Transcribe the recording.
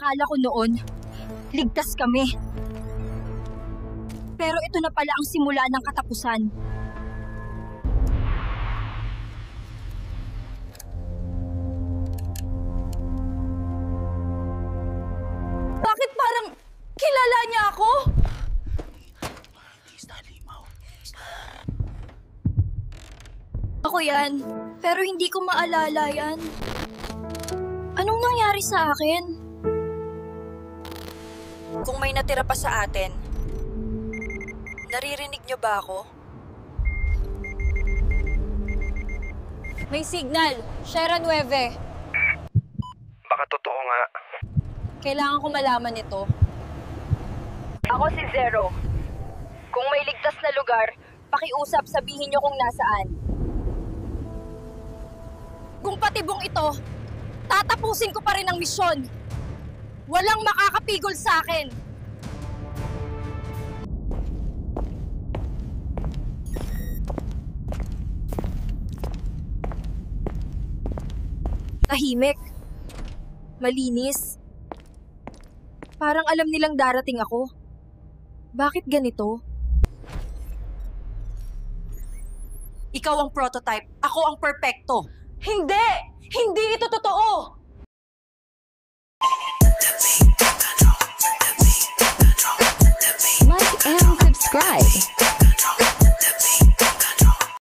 Akala ko noon, ligtas kami. Pero ito na pala ang simula ng katapusan. Bakit parang kilala niya ako? Ako yan, pero hindi ko maalala yan. Anong nangyari sa akin? Kung may natira pa sa atin, naririnig niyo ba ako? May signal, Sierra 9. Baka totoo nga. Kailangan ko malaman ito. Ako si Zero. Kung may ligtas na lugar, pakiusap, sabihin niyo kung nasaan. Kung patibong ito, tatapusin ko pa rin ang misyon. Walang makakapigol sa akin. Tahimik. Malinis. Parang alam nilang darating ako. Bakit ganito? Ikaw ang prototype. Ako ang perpekto. Hindi! Hindi ito totoo!